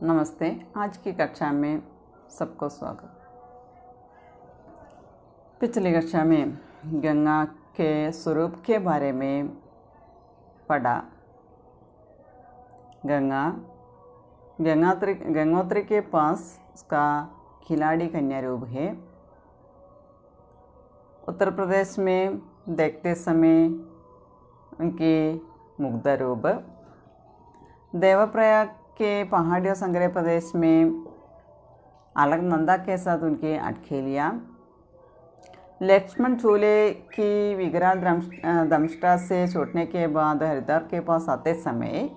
नमस्ते। आज की कक्षा में सबको स्वागत। पिछली कक्षा में गंगा के स्वरूप के बारे में पढ़ा। गंगोत्री के पास उसका खिलाड़ी कन्या रूप है। उत्तर प्रदेश में देखते समय उनकी मुग्धा रूप, देवप्रयाग के पहाड़ियों संग्रह प्रदेश में अलकनंदा के साथ उनकी अटखेलियाँ, लक्ष्मण झूले की विग्रह दंष्टा से छूटने के बाद हरिद्वार के पास आते समय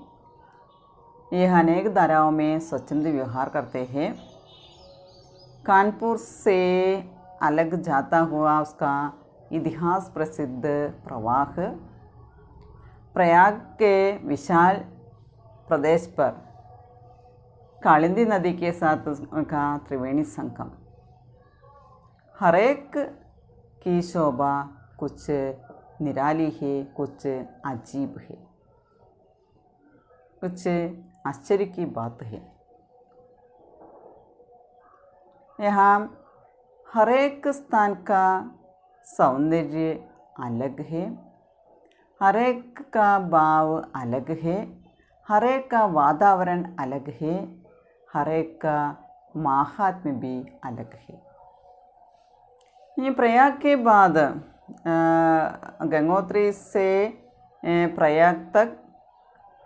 यह अनेक धाराओं में स्वच्छंद व्यवहार करते हैं। कानपुर से अलग जाता हुआ उसका इतिहास प्रसिद्ध प्रवाह, प्रयाग के विशाल प्रदेश पर कालिंदी नदी के साथ उनका त्रिवेणी संगम, हर एक की शोभा कुछ निराली है, कुछ अजीब है, कुछ आश्चर्य की बात है। यहाँ हर एक स्थान का सौंदर्य अलग है, हर एक का भाव अलग है, हर एक का वातावरण अलग है, हर एक का माहात्म्य भी अलग है। ये प्रयाग के बाद गंगोत्री से प्रयाग तक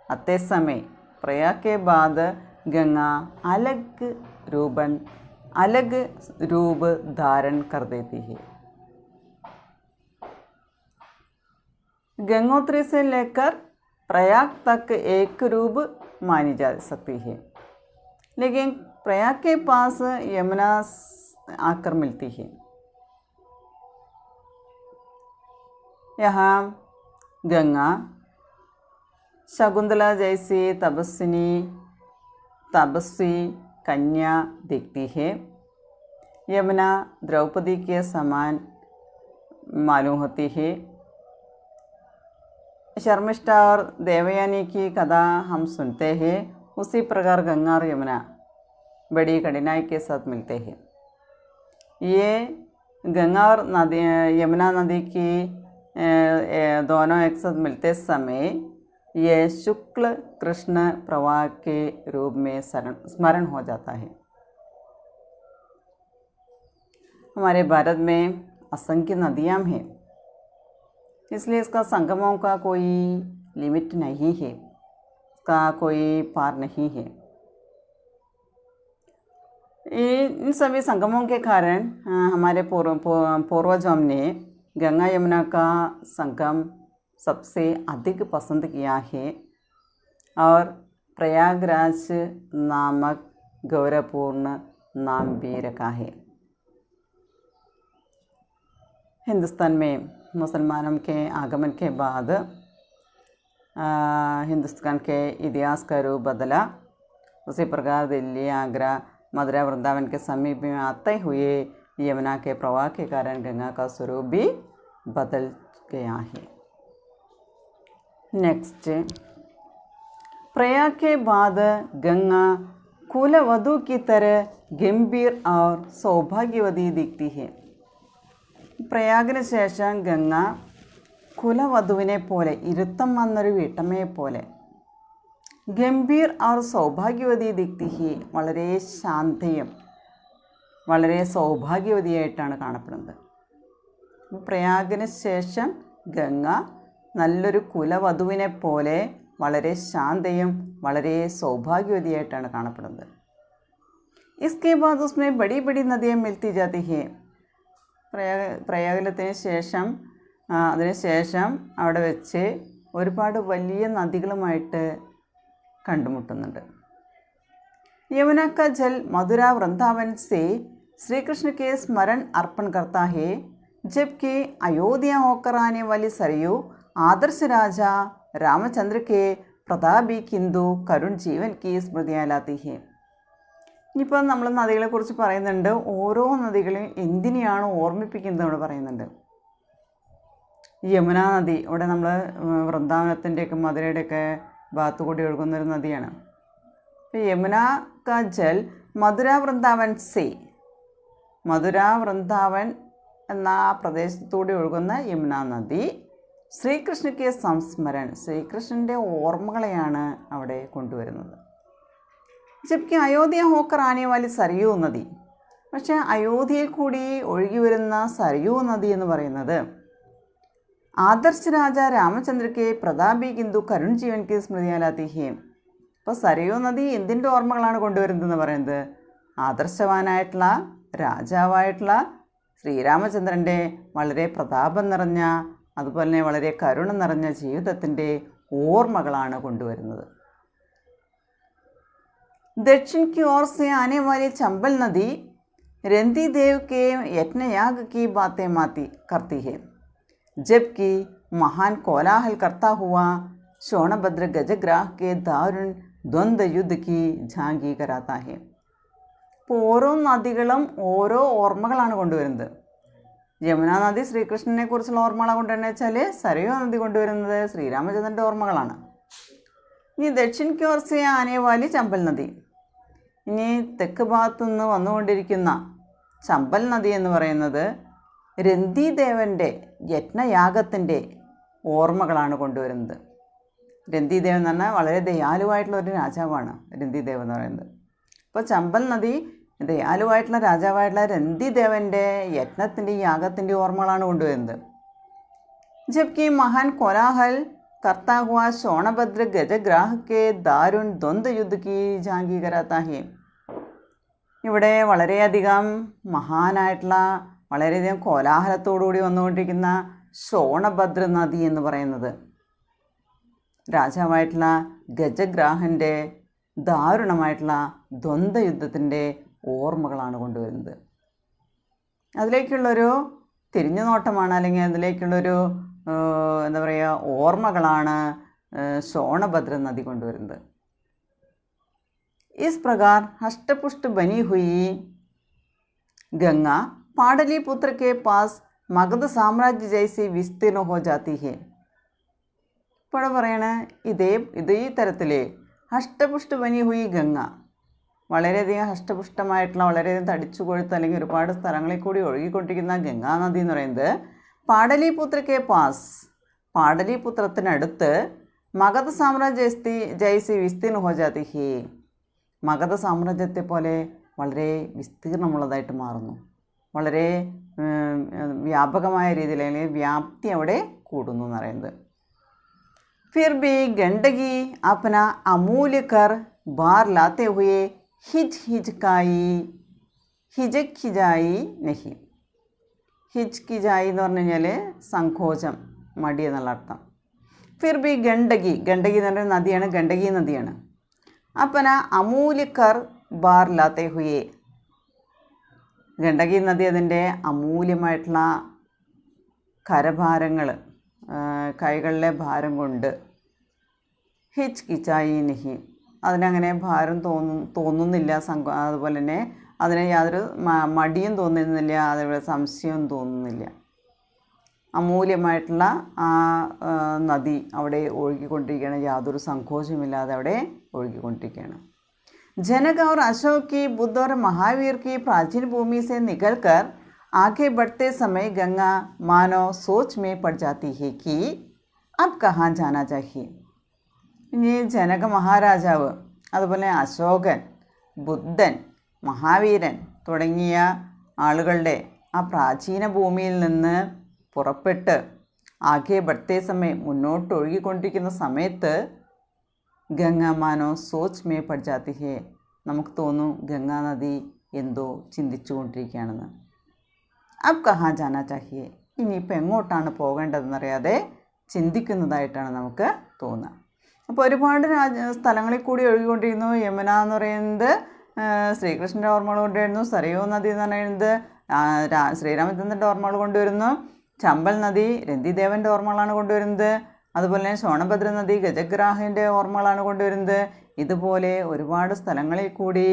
आते समय प्रयाग के बाद गंगा अलग रूप धारण कर देती है। गंगोत्री से लेकर प्रयाग तक एक रूप मानी जा सकती है, लेकिन प्रयाग के पास यमुना आकर मिलती है। यहाँ गंगा शकुंतला जैसी तपस्वी कन्या दिखती है। यमुना द्रौपदी के समान मालूम होती है। शर्मिष्ठा और देवयानी की कथा हम सुनते हैं, उसी प्रकार गंगा और यमुना बड़ी कठिनाई के साथ मिलते हैं। ये गंगा और यमुना नदी की दोनों एक साथ मिलते समय ये शुक्ल कृष्ण प्रवाह के रूप में स्मरण हो जाता है। हमारे भारत में असंख्य नदियाँ हैं, इसलिए इसका संगमों का कोई लिमिट नहीं है, का कोई पार नहीं है। इन सभी संगमों के कारण हमारे पूर्वजों ने गंगा यमुना का संगम सबसे अधिक पसंद किया है और प्रयागराज नामक गौरवपूर्ण नाम भी रखा है। हिंदुस्तान में मुसलमानों के आगमन के बाद हिंदुस्तान के इतिहास का रूप बदला। उसी प्रकार दिल्ली, आगरा, मथुरा, वृंदावन के समीप में आते हुए यमुना के प्रवाह के कारण गंगा का स्वरूप भी बदल गया है। नेक्स्ट, प्रयाग के बाद गंगा कुलवधू की तरह गंभीर और सौभाग्यवती दिखती है। പ്രയാഗിന് ശേഷം ഗംഗ കുലവധുവിനെ പോലെ ഇരുത്തം വന്നൊരു വീട്ടമ്മയെ പോലെ ഗംഭീർ और സൗഭാഗ്യവതി ദിക്തി ഹി, വളരെ ശാന്തയും വളരെ സൗഭാഗ്യവതിയായിട്ടാണ് കാണപ്പെടുന്നത്. പ്രയാഗിന് ശേഷം ഗംഗ നല്ലൊരു കുലവധുവിനെ പോലെ വളരെ ശാന്തയും വളരെ സൗഭാഗ്യവതിയായിട്ടാണ് കാണപ്പെടുന്നത്. इसके बाद उसमें बड़ी बड़ी नदियाँ मिलती जाती हैं. പ്രയാഗത്തിന് ശേഷം അതിനുശേഷം അവിടെ വെച്ച് ഒരുപാട് വലിയ നദികളുമായിട്ട് കണ്ടുമുട്ടുന്നുണ്ട്. यमुना का जल मथुरा वृंदावन से श्री कृष्ण के स्मरण अर्पण करता है, जबकि अयोध्या होकर आने वाली सरयू आदर्श राजा रामचंद्र के प्रतापी किंतु करुण जीवन की स्मृतियाँ लाती है. ഇനിയിപ്പോൾ നമ്മൾ നദികളെക്കുറിച്ച് പറയുന്നുണ്ട്. ഓരോ നദികളും എന്തിനെയാണ് ഓർമ്മിപ്പിക്കുന്നത് നമ്മൾ പറയുന്നുണ്ട്. യമുന നദി ഇവിടെ നമ്മൾ വൃന്ദാവനത്തിൻ്റെയൊക്കെ മധുരയുടെയൊക്കെ ഭാഗത്തു കൂടി ഒഴുകുന്നൊരു നദിയാണ്. യമുന കാ ജൽ മധുര വൃന്ദാവൻ സേ, മധുര വൃന്ദാവൻ എന്ന ആ പ്രദേശത്തൂടെ ഒഴുകുന്ന യമുന നദി ശ്രീകൃഷ്ണയ്ക്ക് സംസ്മരൺ, ശ്രീകൃഷ്ണൻ്റെ ഓർമ്മകളെയാണ് അവിടെ കൊണ്ടുവരുന്നത്. ജബ്കി അയോധ്യ ഹോക്കർ ആനെ വാലി സരയൂ നദി, പക്ഷേ അയോധ്യയിൽ കൂടി ഒഴുകി വരുന്ന സരയൂ നദി എന്ന് പറയുന്നത് ആദർശ് രാജ രാമചന്ദ്രയ്ക്ക് പ്രതാപി കിന്ദു കരുൺ ജീവൻക്ക് സ്മൃതിയാലാത്തി ഹേ. അപ്പോൾ സരയൂ നദി എന്തിൻ്റെ ഓർമ്മകളാണ് കൊണ്ടുവരുന്നതെന്ന് പറയുന്നത് ആദർശവാനായിട്ടുള്ള രാജാവായിട്ടുള്ള ശ്രീരാമചന്ദ്രൻ്റെ വളരെ പ്രതാപം നിറഞ്ഞ അതുപോലെ തന്നെ വളരെ കരുണ നിറഞ്ഞ ജീവിതത്തിൻ്റെ ഓർമ്മകളാണ് കൊണ്ടുവരുന്നത്. दक्षिण की ओर से आने वाली चंबल नदी रंती देव के यज्ञयाग की बातें माती करती है, जबकि महान कोलाहल करता हुआ सोनभद्र गजग्राह के दारुण द्वंद्व युद्ध की झांकी कराता है. ഇപ്പോൾ ഓരോ നദികളും ഓരോ ഓർമ്മകളാണ് കൊണ്ടുവരുന്നത്. യമുന നദി ശ്രീകൃഷ്ണനെ കുറിച്ചുള്ള ഓർമ്മകളാണ് കൊണ്ടുവരുന്നത് വെച്ചാൽ സരയൂ നദി കൊണ്ടുവരുന്നത് ശ്രീരാമചന്ദ്രൻ്റെ ഓർമ്മകളാണ്. ഇനി ദക്ഷിൺ की ओर से आने वाली चंबल नदी, ഇനി തെക്ക് ഭാഗത്തു നിന്ന് വന്നുകൊണ്ടിരിക്കുന്ന ചമ്പൽ നദി എന്ന് പറയുന്നത് രന്തിദേവൻ്റെ യജ്ഞയാഗത്തിൻ്റെ ഓർമ്മകളാണ് കൊണ്ടുവരുന്നത്. രന്തിദേവൻ എന്ന് പറഞ്ഞാൽ വളരെ ദയാലുവായിട്ടുള്ള ഒരു രാജാവാണ് രന്തിദേവ് എന്ന് പറയുന്നത്. അപ്പോൾ ചമ്പൽ നദി ദയാലുവായിട്ടുള്ള രാജാവായിട്ടുള്ള രന്തിദേവൻ്റെ യജ്ഞത്തിൻ്റെ യാഗത്തിൻ്റെ ഓർമ്മകളാണ് കൊണ്ടുവരുന്നത്. ജബ്കി മഹാൻ കോലാഹൽ करता हुआ सोनभद्र गजग्राह के दारुण द्वंद्व युद्ध की झांकी कराता है. ഇവിടെ വളരെയധികം മഹാനായിട്ടുള്ള വളരെയധികം കോലാഹലത്തോടുകൂടി വന്നുകൊണ്ടിരിക്കുന്ന സോണഭദ്ര നദി എന്ന് പറയുന്നത് രാജാവായിട്ടുള്ള ഗജഗ്രാഹൻ്റെ ദാരുണമായിട്ടുള്ള ദ്വന്ദ്വ യുദ്ധത്തിൻ്റെ ഓർമ്മകളാണ് കൊണ്ടുവരുന്നത്. അതിലേക്കുള്ളൊരു തിരിഞ്ഞു നോട്ടമാണ്, അല്ലെങ്കിൽ അതിലേക്കുള്ളൊരു എന്താ പറയുക ഓർമ്മകളാണ് सोनभद्र नदी കൊണ്ടുവരുന്നത്. इस प्रकार हष्टपुष्ट बनी हुई गंगा पाटलिपुत्र के पास मगध साम्राज्य जैसी विस्तीर्ण हो जाती है. ഇപ്പോൾ പറയണ ഇതേ തരത്തിൽ ഹഷ്ടപുഷ്ട ബനി ഹുയി ഗംഗ, വളരെയധികം ഹഷ്ടപുഷ്ടമായിട്ടുള്ള വളരെയധികം തടിച്ചു കൊഴുത്ത് അല്ലെങ്കിൽ ഒരുപാട് സ്ഥലങ്ങളിൽ കൂടി ഒഴുകിക്കൊണ്ടിരിക്കുന്ന ഗംഗാ നദി എന്ന് പറയുന്നത് പാടലിപുത്ര കെ പാസ്, പാടലിപുത്രത്തിനടുത്ത് മഗധ സാമ്രാജ്യ ജൈസി വിസ്തീർണ്ണ ഹോ ജാതി ഹേ, മഗധ സാമ്രാജ്യത്തെ പോലെ വളരെ വിസ്തീർണമുള്ളതായിട്ട് മാറുന്നു. വളരെ വ്യാപകമായ രീതിയിൽ അല്ലെങ്കിൽ വ്യാപ്തി അവിടെ കൂടുന്നു എന്ന് പറയുന്നത്. फिर भी गंडकी अपना अमूल्य कर बार लाते हुए ഹിജക്കിജായി നഹി. ഹിജ്കിജായി എന്ന് പറഞ്ഞു കഴിഞ്ഞാൽ സങ്കോചം, മടി എന്നുള്ള അർത്ഥം. ഫിർ ബി ഗണ്ഡകി, ഗണ്ഡകി എന്ന് പറഞ്ഞ നദിയാണ്, ഗണ്ഡകി നദിയാണ്. അപ്പന അമൂല്യ കർ ബാർ ലാത്തെ ഹുയേ, ഗണ്ഡകി നദി അതിൻ്റെ അമൂല്യമായിട്ടുള്ള കരഭാരങ്ങൾ, കൈകളിലെ ഭാരം കൊണ്ട് ഹിച്കിച്ചായി നഹി, അതിനങ്ങനെ ഭാരം തോന്നുന്നില്ല, അതുപോലെ തന്നെ അതിന് യാതൊരു മടിയും തോന്നുന്നില്ല, അതേപോലെ സംശയവും തോന്നുന്നില്ല. അമൂല്യമായിട്ടുള്ള ആ നദി അവിടെ ഒഴുകിക്കൊണ്ടിരിക്കുകയാണ്, യാതൊരു സങ്കോചമില്ലാതെ അവിടെ ഒഴുകിക്കൊണ്ടിരിക്കുകയാണ്. जनक और अशोक की, बुद्ध और महावीर की प्राचीन भूमि से निकलकर आगे बढ़ते समय गंगा मानो सोच में पड़ जाती है कि अब कहाँ जाना चाहिए. ഇനി ജനക മഹാരാജാവ്, അതുപോലെ അശോകൻ, ബുദ്ധൻ, മഹാവീരൻ തുടങ്ങിയ ആളുകളുടെ ആ പ്രാചീന ഭൂമിയിൽ നിന്ന് പുറപ്പെട്ട് ആകെ ബഡ്തേ സമയം മുന്നോട്ട് ഒഴുകിക്കൊണ്ടിരിക്കുന്ന സമയത്ത് ഗംഗാ മാനോ സോച്ച് മേ പട് ജാതി ഹേ, നമുക്ക് തോന്നും ഗംഗാ നദി എന്തോ ചിന്തിച്ചു കൊണ്ടിരിക്കുകയാണെന്ന്. അബ് കഹാ ജാനാ ചാഹിയെ, ഇനിയിപ്പോൾ എങ്ങോട്ടാണ് പോകേണ്ടതെന്നറിയാതെ ചിന്തിക്കുന്നതായിട്ടാണ് നമുക്ക് തോന്നുക. അപ്പോൾ ഒരുപാട് സ്ഥലങ്ങളിൽ കൂടി ഒഴുകിക്കൊണ്ടിരുന്നു. യമുന എന്ന് പറയുന്നത് ശ്രീകൃഷ്ണൻ്റെ ഓർമ്മകൾ കൊണ്ടുവരുന്നു. സരയൂ നദി എന്ന് പറയുന്നത് ശ്രീരാമചന്ദ്രൻ്റെ ഓർമ്മകൾ കൊണ്ടുവരുന്നു. ചമ്പൽ നദി രന്തിദേവൻ്റെ ഓർമ്മകളാണ് കൊണ്ടുവരുന്നത്. അതുപോലെ തന്നെ സോണഭദ്ര നദി ഗജഗ്രാഹിൻ്റെ ഓർമ്മകളാണ് കൊണ്ടുവരുന്നത്. ഇതുപോലെ ഒരുപാട് സ്ഥലങ്ങളിൽ കൂടി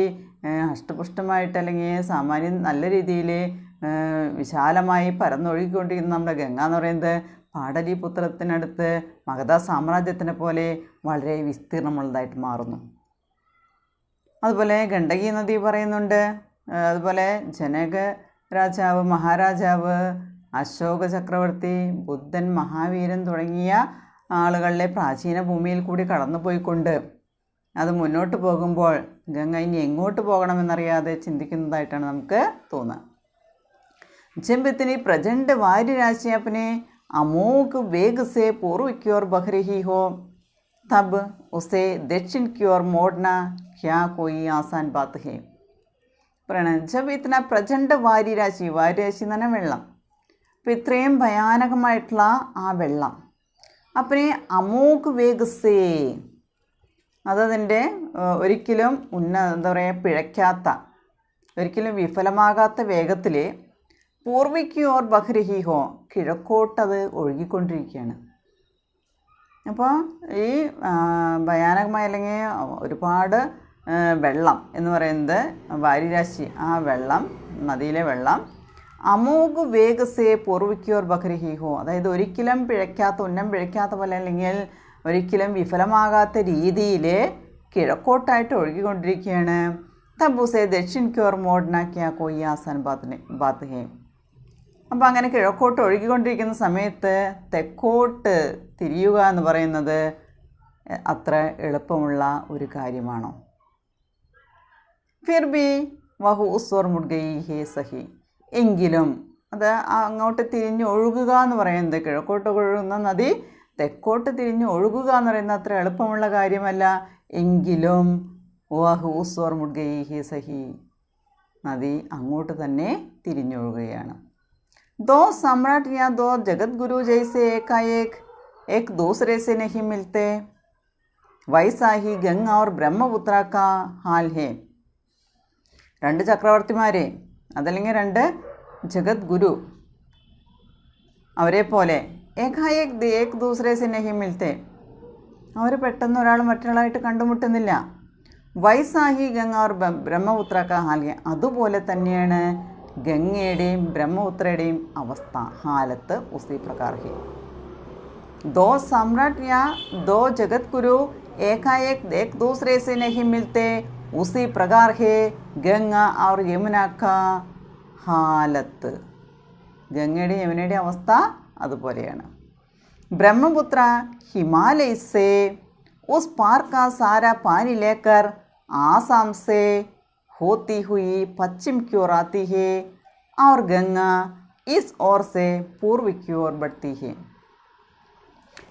അഷ്ടപുഷ്ടമായിട്ട് അല്ലെങ്കിൽ സാമാന്യം നല്ല രീതിയിൽ വിശാലമായി പരന്നൊഴുകിക്കൊണ്ടിരിക്കുന്ന നമ്മുടെ ഗംഗ എന്ന് പറയുന്നത് പാടലിപുത്രത്തിനടുത്ത് മഗധ സാമ്രാജ്യത്തിനെ പോലെ വളരെ വിസ്തീർണമുള്ളതായിട്ട് മാറുന്നു. അതുപോലെ ഗണ്ഡകി നദി പറയുന്നുണ്ട്. അതുപോലെ ജനക രാജാവ്, മഹാരാജാവ്, അശോക ചക്രവർത്തി, ബുദ്ധൻ, മഹാവീരൻ തുടങ്ങിയ ആളുകളിലെ പ്രാചീന ഭൂമിയിൽ കൂടി കടന്നുപോയിക്കൊണ്ട് അത് മുന്നോട്ട് പോകുമ്പോൾ ഗംഗ ഇനി എങ്ങോട്ട് പോകണമെന്നറിയാതെ ചിന്തിക്കുന്നതായിട്ടാണ് നമുക്ക് തോന്നുക. जब इतनी प्रचंड वायु राशि अपने अमोघ वेग से पूर्व की ओर बह रही हो तब उसे दक्षिण की ओर मोड़ना क्या कोई आसान बात है. പറയണം, ജബ് ഇത്തന പ്രചണ്ഡ വാരിരാശി, വാരിരാശി എന്ന് പറഞ്ഞാൽ വെള്ളം. അപ്പോൾ ഇത്രയും ഭയാനകമായിട്ടുള്ള ആ വെള്ളം അപ്പനെ അമോഘ് വേഗസേ, അതതിൻ്റെ ഒരിക്കലും എന്താ പറയുക, പിഴയ്ക്കാത്ത, ഒരിക്കലും വിഫലമാകാത്ത വേഗത്തിൽ പൂർവിക്ക് ഓർ ബഹ്രഹി ഹോ, കിഴക്കോട്ടത് ഒഴുകിക്കൊണ്ടിരിക്കുകയാണ്. അപ്പോൾ ഈ ഭയാനകമായ അല്ലെങ്കിൽ ഒരുപാട് വെള്ളം എന്ന് പറയുന്നത് വാരിരാശി, ആ വെള്ളം, നദിയിലെ വെള്ളം അമോഘ് വേഗസേ പൂർവിക്ക് ഓർ ബഹ്രഹി ഹോ, അതായത് ഒരിക്കലും പിഴയ്ക്കാത്ത, ഉന്നം പിഴയ്ക്കാത്ത പോലെ അല്ലെങ്കിൽ ഒരിക്കലും വിഫലമാകാത്ത രീതിയിൽ കിഴക്കോട്ടായിട്ട് ഒഴുകിക്കൊണ്ടിരിക്കുകയാണ്. തബൂസെ ദക്ഷിൺ ക്യോർ മോഡ്നാക്കിയ കോയി ആസാൻ ബാത്ത് ഹേ. അപ്പോൾ അങ്ങനെ കിഴക്കോട്ട് ഒഴുകിക്കൊണ്ടിരിക്കുന്ന സമയത്ത് തെക്കോട്ട് തിരിയുക എന്ന് പറയുന്നത് അത്ര എളുപ്പമുള്ള ഒരു കാര്യമാണോ? ഫിർ ബി വഹു ഉസ്വർ മുഡ്ഗയി ഹേ സഹി, എങ്കിലും അത് അങ്ങോട്ട് തിരിഞ്ഞ് ഒഴുകുക എന്ന് പറയുന്നത്, കിഴക്കോട്ട് ഒഴുകുന്ന നദി തെക്കോട്ട് തിരിഞ്ഞ് ഒഴുകുക എന്ന് പറയുന്നത് അത്ര എളുപ്പമുള്ള കാര്യമല്ല. എങ്കിലും വഹു ഉസ്വർ മുഡ്ഗയി ഹേ സഹി, നദി അങ്ങോട്ട് തന്നെ തിരിഞ്ഞൊഴുകുകയാണ്. दो सम्राट या दो जगत गुरु जैसे एकाएक एक दूसरे से नहीं मिलते, वैसा ही गंगा और ब्रह्मपुत्र का हाल है. രണ്ട് ചക്രവർത്തിമാരെ, അതല്ലെങ്കിൽ രണ്ട് ജഗത് ഗുരു, അവരെ പോലെ ഏക് ദൂസരെ സെ നഹി മിൽത്തെ, അവർ പെട്ടെന്ന് ഒരാൾ മറ്റൊരാളായിട്ട് കണ്ടുമുട്ടുന്നില്ല. വൈസാഹി ഗംഗ ഓർ ബ്രഹ്മപുത്ര കാ ഹാൽ ഹെ, അതുപോലെ തന്നെയാണ് ഗംഗയുടെയും ബ്രഹ്മപുത്രയുടെയും അവസ്ഥ, ഹാലത്ത് ഉസി പ്രകാർ ഹെ. ദോ सम्राट या दो जगत गुरु एकाएक एक दूसरे से नहीं मिलते, उसी प्रकार है गंगा और यमुना का हालत. ഗംഗയുടെയും യമുനയുടെയും അവസ്ഥ അതുപോലെയാണ്. ब्रह्मपुत्र हिमालय से उस पार का सारा पानी लेकर आसाम से होती हुई पश्चिम की ओर आती है और गंगा इस ओर से पूर्व की ओर बढ़ती है.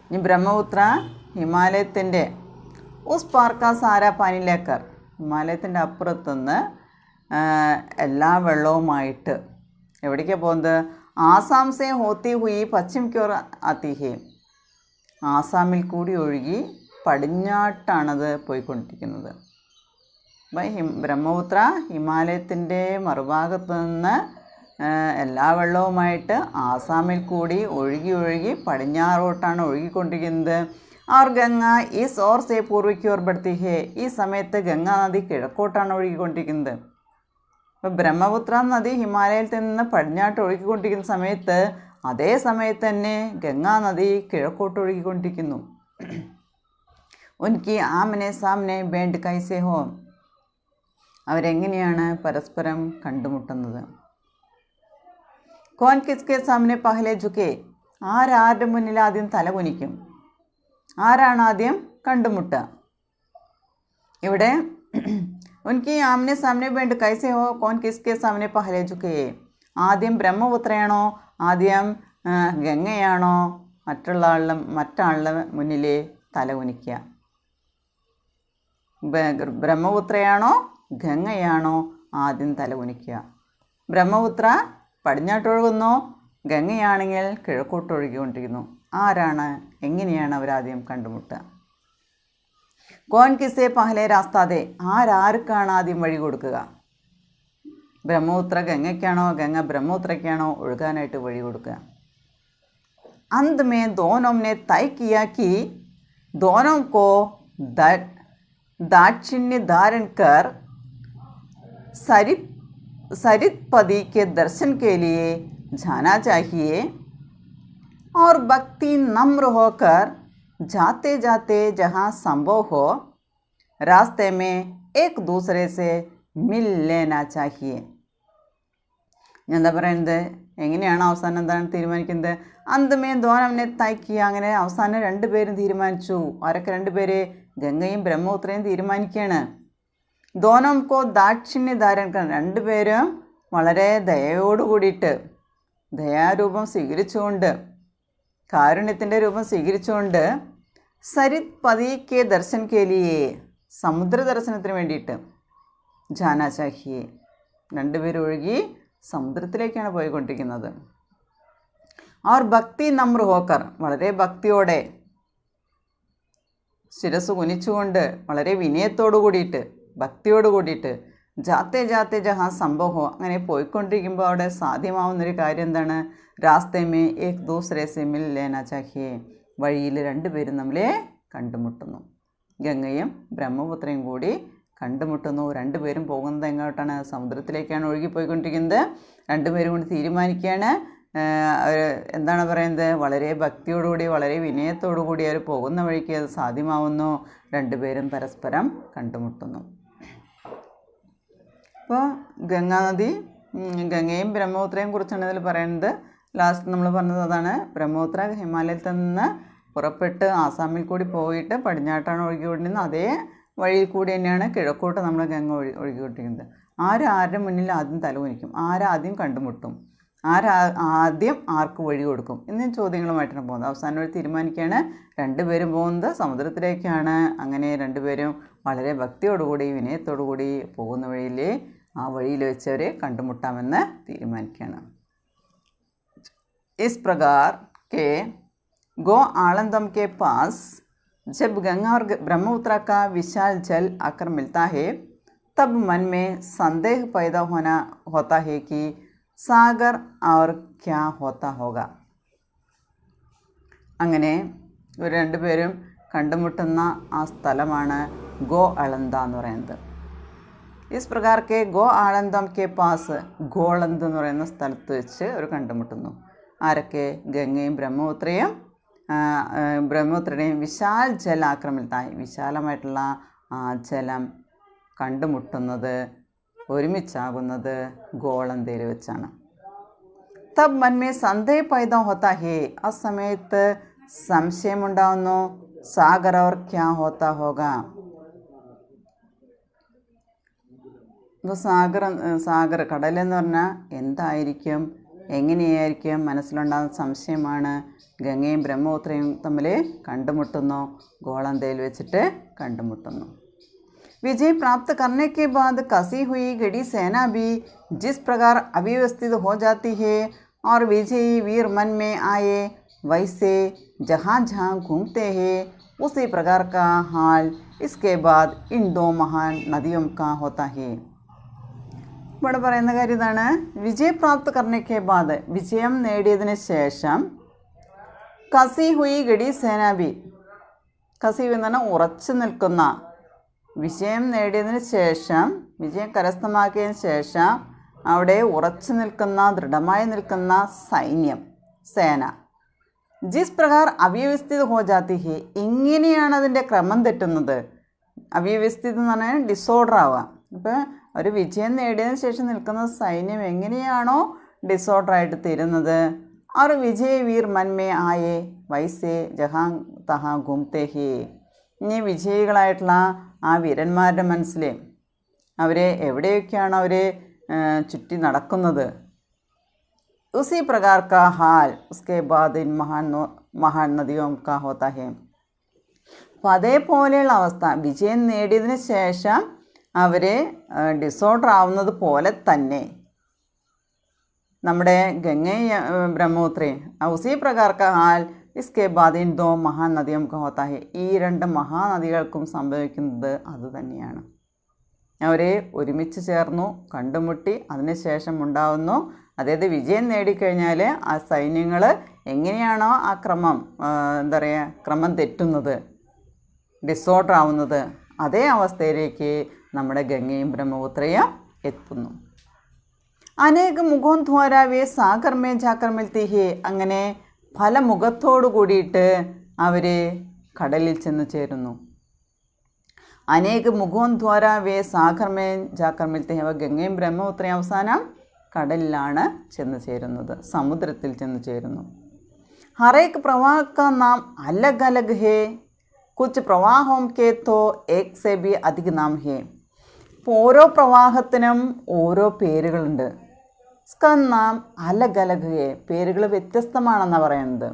ഇനി ബ്രഹ്മപുത്ര ഹിമാലയത്തിൻ്റെ ഉസ് പാർക്ക സാര പാനിലേക്കർ, ഹിമാലയത്തിൻ്റെ അപ്പുറത്തുനിന്ന് എല്ലാ വെള്ളവുമായിട്ട് എവിടേക്കാണ് പോകുന്നത്? ആസാം സേ ഹോത്തി ഹുയി പശ്ചിം ക്യോർ ആത്തി ഹേ, ആസാമിൽ കൂടി ഒഴുകി പടിഞ്ഞാട്ടാണത് പോയിക്കൊണ്ടിരിക്കുന്നത്. അപ്പം ബ്രഹ്മപുത്ര ഹിമാലയത്തിൻ്റെ മറുഭാഗത്ത് നിന്ന് എല്ലാ വെള്ളവുമായിട്ട് ആസാമിൽ കൂടി ഒഴുകി പടിഞ്ഞാറോട്ടാണ് ഒഴുകിക്കൊണ്ടിരിക്കുന്നത്. और गंगा इस ओर से पूर्व की ओर बढ़ती है, ഈ സമയത്ത് ഗംഗാ നദി കിഴക്കോട്ടാണ് ഒഴുകിക്കൊണ്ടിരിക്കുന്നത്. അപ്പോൾ ബ്രഹ്മപുത്ര നദി ഹിമാലയത്തിൽ നിന്ന് പടിഞ്ഞാട്ട് ഒഴുകിക്കൊണ്ടിരിക്കുന്ന സമയത്ത് അതേ സമയത്ത് തന്നെ ഗംഗാ നദി കിഴക്കോട്ട് ഒഴുകിക്കൊണ്ടിരിക്കുന്നു. ഉൻകി ആമനെ സാമനെ ബേണ്ട് കൈസേ ഹോ, അവരെങ്ങനെയാണ് പരസ്പരം കണ്ടുമുട്ടുന്നത്? കോൻ കിസ്കെ സാമനെ പഹലെ ജുക്കെ, ആരാരുടെ മുന്നിൽ ആദ്യം തലകുനിക്കും? ആരാണ് ആദ്യം കണ്ടുമുട്ടുക? ഇവിടെ ഉൻകി ആമനെ സാമനെ ബേണ്ട് കൈസേ ഹോ, കോൻ കിസ്കെ സാമനെ പഹലെ ജുക്കെ, ആദ്യം ബ്രഹ്മപുത്രയാണോ, ആദ്യം ഗംഗയാണോ, മറ്റാളുടെ മുന്നിൽ തലകുനിക്കുക? ബ്രഹ്മപുത്രയാണോ ഗംഗയാണോ ആദ്യം തലകുനിക്കുക? ബ്രഹ്മപുത്ര പടിഞ്ഞാട്ടൊഴുകുന്നു, ഗംഗയാണെങ്കിൽ കിഴക്കോട്ടൊഴുകിക്കൊണ്ടിരിക്കുന്നു. ആരാണ്, എങ്ങനെയാണ് അവരാദ്യം കണ്ടുമുട്ടുക? കോൻ കിസേ പഹലെ രാസ്താതെ, ആരാർക്കാണ് ആദ്യം വഴി കൊടുക്കുക? ബ്രഹ്മപുത്ര ഗംഗയ്ക്കാണോ, ഗംഗ ബ്രഹ്മപുത്രയ്ക്കാണോ ഒഴുകാനായിട്ട് വഴി കൊടുക്കുക? अंत में दोनों ने तय किया कि दोनों को दाक्षिण्य धारण कर सरितपदी के दर्शन के लिए जाना चाहिए और भक्ति नम्र होकर जाते जाते जहाँ संभव हो रास्ते में एक दूसरे से मिल लेना चाहिए. എന്താ പറയുന്നത്, എങ്ങനെയാണ് അവസാനം എന്താണ് തീരുമാനിക്കുന്നത്? അന്തമേ ദോനംനെ തയ്ക്കുക. അങ്ങനെ അവസാനം രണ്ടുപേരും തീരുമാനിച്ചു. ആരൊക്കെ രണ്ടുപേര്? ഗംഗയും ബ്രഹ്മപുത്രയും തീരുമാനിക്കുകയാണ്. ദോനംകോ ദാക്ഷിണ്യധാരൻ, രണ്ടുപേരും വളരെ ദയയോട് കൂടിയിട്ട്, ദയാരൂപം സ്വീകരിച്ചുകൊണ്ട്, കാരുണ്യത്തിൻ്റെ രൂപം സ്വീകരിച്ചുകൊണ്ട്, സരിത് പതിക്കെ ദർശൻ കേലിയെ, സമുദ്ര ദർശനത്തിന് വേണ്ടിയിട്ട്, ജാനാ ചാഹിയെ, രണ്ടുപേരും ഒഴുകി സമുദ്രത്തിലേക്കാണ് പോയിക്കൊണ്ടിരിക്കുന്നത്. അവർ ഭക്തി നമ്ര ഹോക്കർ, വളരെ ഭക്തിയോടെ, ശിരസ് കുനിച്ചുകൊണ്ട്, വളരെ വിനയത്തോടു കൂടിയിട്ട്, ഭക്തിയോട് കൂടിയിട്ട്, ജാത്തെ ജാത്തെ ജഹാ സംഭവം, അങ്ങനെ പോയിക്കൊണ്ടിരിക്കുമ്പോൾ അവിടെ സാധ്യമാവുന്നൊരു കാര്യം എന്താണ്? രാസ്തേമേ ഏക് ദൂസരെ സെ മിൽ ലേനാ ചാഹിയെ, വഴിയിൽ രണ്ടുപേരും നമ്മളെ കണ്ടുമുട്ടുന്നു. ഗംഗയും ബ്രഹ്മപുത്രയും കൂടി കണ്ടുമുട്ടുന്നു. രണ്ടുപേരും പോകുന്നത് എങ്ങോട്ടാണ്? സമുദ്രത്തിലേക്കാണ് ഒഴുകിപ്പോയിക്കൊണ്ടിരിക്കുന്നത്. രണ്ടുപേരും കൂടി തീരുമാനിക്കുകയാണ്. എന്താണ് പറയുന്നത്? വളരെ ഭക്തിയോടുകൂടി, വളരെ വിനയത്തോടു കൂടി അവർ പോകുന്ന വഴിക്ക് അത് സാധ്യമാവുന്നു. രണ്ടുപേരും പരസ്പരം കണ്ടുമുട്ടുന്നു. അപ്പോൾ ഗംഗാനദി, ഗംഗയും ബ്രഹ്മപുത്രയും കുറിച്ചാണ് ഇതിൽ പറയുന്നത്. ലാസ്റ്റ് നമ്മൾ പറഞ്ഞത് അതാണ്. ബ്രഹ്മപുത്ര ഹിമാലയത്തിൽ നിന്ന് പുറപ്പെട്ട് ആസാമിൽ കൂടി പോയിട്ട് പടിഞ്ഞാട്ടാണ് ഒഴുകിക്കൊണ്ടിരുന്നത്. അതേ വഴിയിൽ കൂടി തന്നെയാണ് കിഴക്കോട്ട് നമ്മൾ ഗംഗ ഒഴുകിക്കൊണ്ടിരിക്കുന്നത്. ആരുടെ മുന്നിൽ ആദ്യം തലകുനിക്കും? ആദ്യം കണ്ടുമുട്ടും? ആദ്യം ആർക്ക് വഴി കൊടുക്കും? എന്നീ ചോദ്യങ്ങളുമായിട്ടാണ് പോകുന്നത്. അവസാനം വഴി തീരുമാനിക്കുകയാണ്. രണ്ടുപേരും പോകുന്നത് സമുദ്രത്തിലേക്കാണ്. അങ്ങനെ രണ്ടുപേരും വളരെ ഭക്തിയോടുകൂടി, വിനയത്തോടുകൂടി പോകുന്ന വഴിയിൽ ആ വഴിയിൽ വെച്ചവരെ കണ്ടുമുട്ടാമെന്ന് തീരുമാനിക്കുകയാണ്. इस प्रकार के गो आलंदम के पास जब गंगा और ब्रह्मपुत्र का विशाल जल आकर मिलता है, तब मन में संदेह पैदा होता है कि सागर और क्या होता होगा. അങ്ങനെ ഇവർ രണ്ടുപേരും കണ്ടുമുട്ടുന്ന ആ സ്ഥലമാണ് ഗോ അളന്ത എന്ന് പറയുന്നത്. ഇസ് പ്രകാരക്കെ ഗോ ആളന്തം കെ പാസ്, ഗോളന്ത് എന്ന് പറയുന്ന സ്ഥലത്ത് വെച്ച് അവർ കണ്ടുമുട്ടുന്നു. ആരൊക്കെ? ഗംഗയും ബ്രഹ്മപുത്രയുടെയും വിശാൽ ജല ആക്രമിത്തായി, വിശാലമായിട്ടുള്ള ആ ജലം കണ്ടുമുട്ടുന്നത്, ഒരുമിച്ചാകുന്നത് ഗോളന്തയിൽ വെച്ചാണ്. തബ് മൻമേ സന്ദേഹ പൈദാ ഹോത്താ ഹേ, ആ സമയത്ത് സംശയമുണ്ടാവുന്നു. സാഗർ ഓർ ക്യാ ഹോത്താ ഹോഗാ. ഇപ്പോൾ സാഗർ കടലെന്ന് പറഞ്ഞാൽ എന്തായിരിക്കും, എങ്ങനെയായിരിക്കും? മനസ്സിലുണ്ടാകുന്ന സംശയമാണ്. ഗംഗയും ബ്രഹ്മപുത്രയും തമ്മിൽ കണ്ടുമുട്ടുന്നു, ഗോളന്തയിൽ വെച്ചിട്ട് കണ്ടുമുട്ടുന്നു. विजय प्राप्त करने के बाद कसी हुई गड़ी सेना भी जिस प्रकार अव्यवस्थित हो जाती है और विजयी वीर मन में आए, वैसे जहाँ जहाँ घूमते हैं उसी प्रकार का हाल इसके बाद इन दो महान नदियों का होता है. ഇവിടെ പറയുന്ന കാര്യം ഇതാണ്. വിജയപ്രാപ്ത് കർണയ്ക്ക് ബാദ്, വിജയം നേടിയതിന് ശേഷം, കസി ഹുയി ഗഡി സേനാബി, കസി എന്ന് പറഞ്ഞാൽ ഉറച്ചു നിൽക്കുന്ന, വിജയം നേടിയതിന് ശേഷം, വിജയം കരസ്ഥമാക്കിയതിന് ശേഷം അവിടെ ഉറച്ചു നിൽക്കുന്ന, ദൃഢമായി നിൽക്കുന്ന സൈന്യം, സേന. ജിസ് പ്രകാർ അവ്യവസ്ഥിത ഹോ ജാതി ഹെ, എങ്ങനെയാണ് അതിൻ്റെ ക്രമം തെറ്റുന്നത്? അവ്യവസ്ഥിത എന്ന് പറഞ്ഞാൽ ഡിസോർഡർ ആവുക. അപ്പോൾ ഒരു വിജയം നേടിയതിന് ശേഷം നിൽക്കുന്ന സൈന്യം എങ്ങനെയാണോ ഡിസോർഡറായിട്ട് തീരുന്നത്? അവർ വിജയ് വീർ മൻമേ ആയേ വൈസേ ജഹാൻ തഹാ ഗുംതേ ഹേ, ഇനി വിജയികളായിട്ടുള്ള ആ വീരന്മാരുടെ മനസ്സിൽ അവരെ എവിടെയൊക്കെയാണ് അവർ ചുറ്റി നടക്കുന്നത്, ഉസി പ്രകാർ കാ ഹാൽ ഉസ്കെ ബാദ് ഇൻ മഹാൻ നദിയോം കാ ഹോത്താ ഹേ. അപ്പോൾ അതേപോലെയുള്ള അവസ്ഥ, വിജയം നേടിയതിന് ശേഷം അവർ ഡിസോർഡർ ആവുന്നത് പോലെ തന്നെ നമ്മുടെ ഗംഗയും ബ്രഹ്മപുത്രയും ഉസി പ്രകാർ കാ ഹാൽ ഇസ്കെ ബാദ് ഇൻ ദോ മഹാൻ നദിയോം കാ ഹോത്താ ഹേ, ഈ രണ്ട് മഹാനദികൾക്കും സംഭവിക്കുന്നത് അതുതന്നെയാണ്. അവരെ ഒരുമിച്ച് ചേർന്നു, കണ്ടുമുട്ടി, അതിനുശേഷം ഉണ്ടാകുന്നു. അതായത് വിജയം നേടിക്കഴിഞ്ഞാൽ ആ സൈന്യങ്ങൾ എങ്ങനെയാണോ ആ ക്രമം, എന്താ പറയുക, ക്രമം തെറ്റുന്നത്, ഡിസോർഡർ ആവുന്നത്, അതേ അവസ്ഥയിലേക്ക് നമ്മുടെ ഗംഗയും ബ്രഹ്മപുത്രയും എത്തുന്നു. അനേക മുഖം ദ്വാരാവേ സാഗർ മേ ജാക്കർ മിൽത്തി ഹേ, അങ്ങനെ പല മുഖത്തോടു കൂടിയിട്ട് അവർ കടലിൽ ചെന്ന് ചേരുന്നു. अनेक मुखों द्वारा वे सागर में जाकर मिलते हैं. അപ്പോൾ ഗംഗയും ബ്രഹ്മപുത്രയും അവസാനം കടലിലാണ് ചെന്ന് ചേരുന്നത്, സമുദ്രത്തിൽ ചെന്ന് ചേരുന്നു. हर एक प्रवाह का नाम अलग अलग है. कुछ प्रवाहों के तो एक से भी अधिक नाम है. ഇപ്പോൾ ഓരോ പ്രവാഹത്തിനും ഓരോ പേരുകളുണ്ട്. इसका नाम अलग अलग है. പേരുകൾ വ്യത്യസ്തമാണെന്നാണ് പറയുന്നത്.